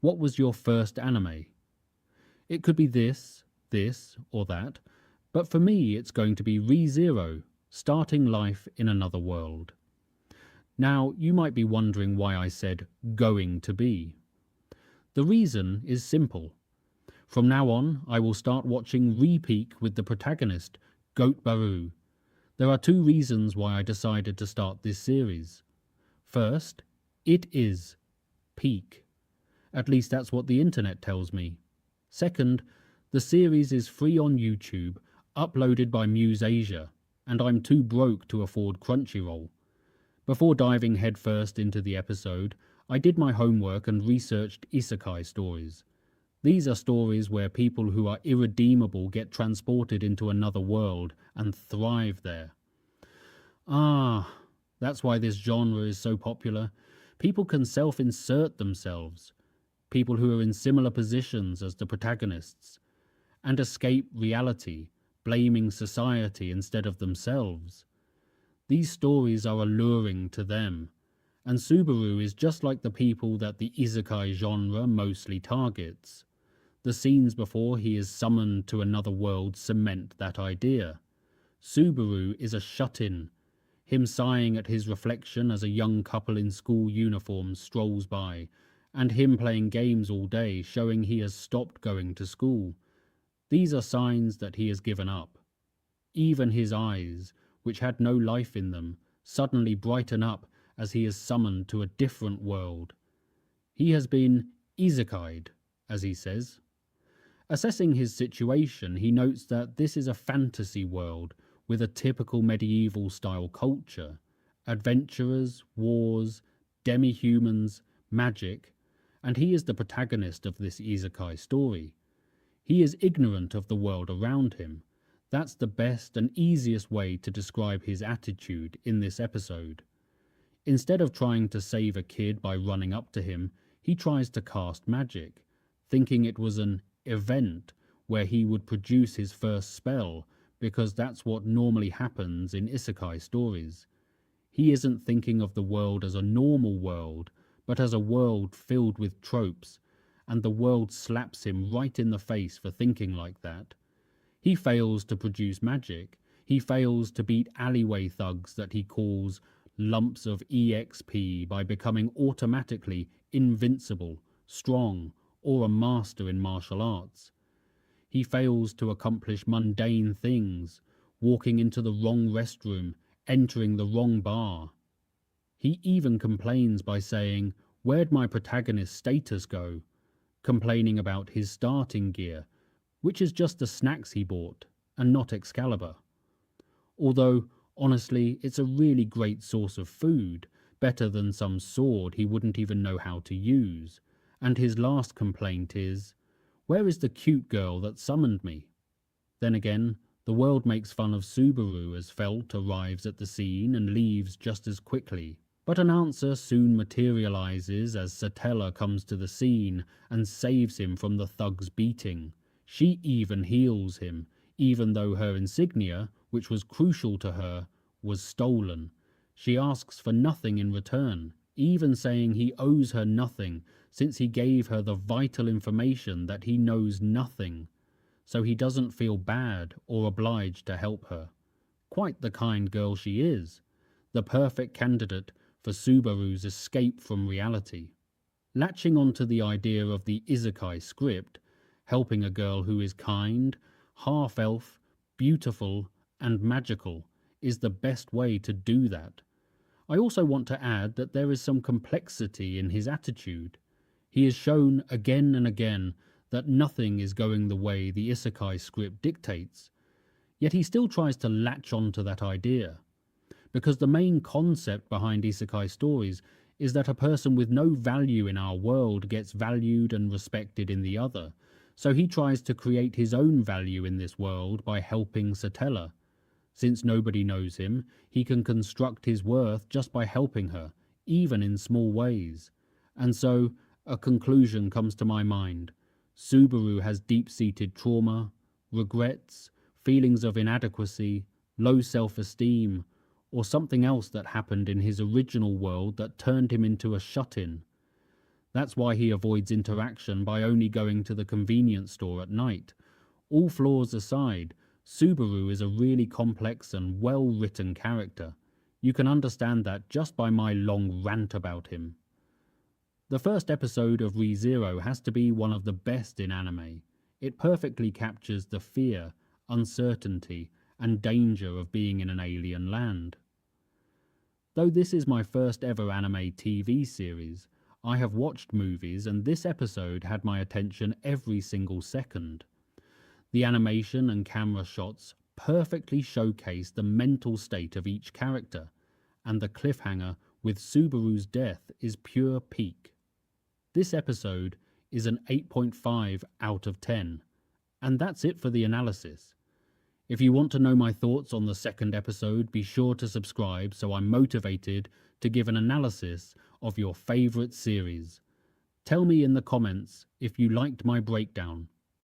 What was your first anime? It could be this, or that, but for me it's going to be ReZero, starting life in another world. Now, you might be wondering why I said going to be. The reason is simple. From now on, I will start watching Repeak with the protagonist, Goat Baru. There are two reasons why I decided to start this series. First, it is peak. At least that's what the internet tells me. Second, the series is free on YouTube, uploaded by Muse Asia, and I'm too broke to afford Crunchyroll. Before diving headfirst into the episode, I did my homework and researched isekai stories. These are stories where people who are irredeemable get transported into another world and thrive there. Ah, that's why this genre is so popular. People can self-insert themselves, people who are in similar positions as the protagonists, and escape reality, blaming society instead of themselves. These stories are alluring to them, and Subaru is just like the people that the isekai genre mostly targets. The scenes before he is summoned to another world cement that idea. Subaru is a shut-in, him sighing at his reflection as a young couple in school uniforms strolls by, and him playing games all day showing he has stopped going to school. These are signs that he has given up. Even his eyes, which had no life in them, suddenly brighten up as he is summoned to a different world. He has been isekai'd, as he says. Assessing his situation, he notes that this is a fantasy world with a typical medieval-style culture. Adventurers, wars, demi-humans, magic, and he is the protagonist of this isekai story. He is ignorant of the world around him. That's the best and easiest way to describe his attitude in this episode. Instead of trying to save a kid by running up to him, he tries to cast magic, thinking it was an event where he would produce his first spell, because that's what normally happens in isekai stories. He isn't thinking of the world as a normal world, but as a world filled with tropes, and the world slaps him right in the face for thinking like that. He fails to produce magic. He fails to beat alleyway thugs that he calls lumps of EXP by becoming automatically invincible, strong, or a master in martial arts. He fails to accomplish mundane things, walking into the wrong restroom, entering the wrong bar. He even complains by saying, "Where'd my protagonist's status go?" complaining about his starting gear, which is just the snacks he bought, and not Excalibur. Although, honestly, it's a really great source of food, better than some sword he wouldn't even know how to use. And his last complaint is, "Where is the cute girl that summoned me?" Then again, the world makes fun of Subaru as Felt arrives at the scene and leaves just as quickly. But an answer soon materializes as Satella comes to the scene and saves him from the thug's beating. She even heals him, even though her insignia, which was crucial to her, was stolen. She asks for nothing in return, even saying he owes her nothing, since he gave her the vital information that he knows nothing, so he doesn't feel bad or obliged to help her. Quite the kind girl she is, the perfect candidate for Subaru's escape from reality. Latching onto the idea of the isekai script, helping a girl who is kind, half-elf, beautiful, and magical is the best way to do that. I also want to add that there is some complexity in his attitude. He is shown again and again that nothing is going the way the isekai script dictates, yet he still tries to latch onto that idea. Because the main concept behind isekai stories is that a person with no value in our world gets valued and respected in the other, so he tries to create his own value in this world by helping Satella. Since nobody knows him, he can construct his worth just by helping her, even in small ways. And so, a conclusion comes to my mind. Subaru has deep-seated trauma, regrets, feelings of inadequacy, low self-esteem, or something else that happened in his original world that turned him into a shut-in. That's why he avoids interaction by only going to the convenience store at night. All flaws aside, Subaru is a really complex and well-written character. You can understand that just by my long rant about him. The first episode of ReZero has to be one of the best in anime. It perfectly captures the fear, uncertainty, and danger of being in an alien land. Though this is my first ever anime TV series, I have watched movies and this episode had my attention every single second. The animation and camera shots perfectly showcase the mental state of each character, and the cliffhanger with Subaru's death is pure peak. This episode is an 8.5 out of 10, and that's it for the analysis. If you want to know my thoughts on the second episode, be sure to subscribe so I'm motivated to give an analysis of your favourite series. Tell me in the comments if you liked my breakdown.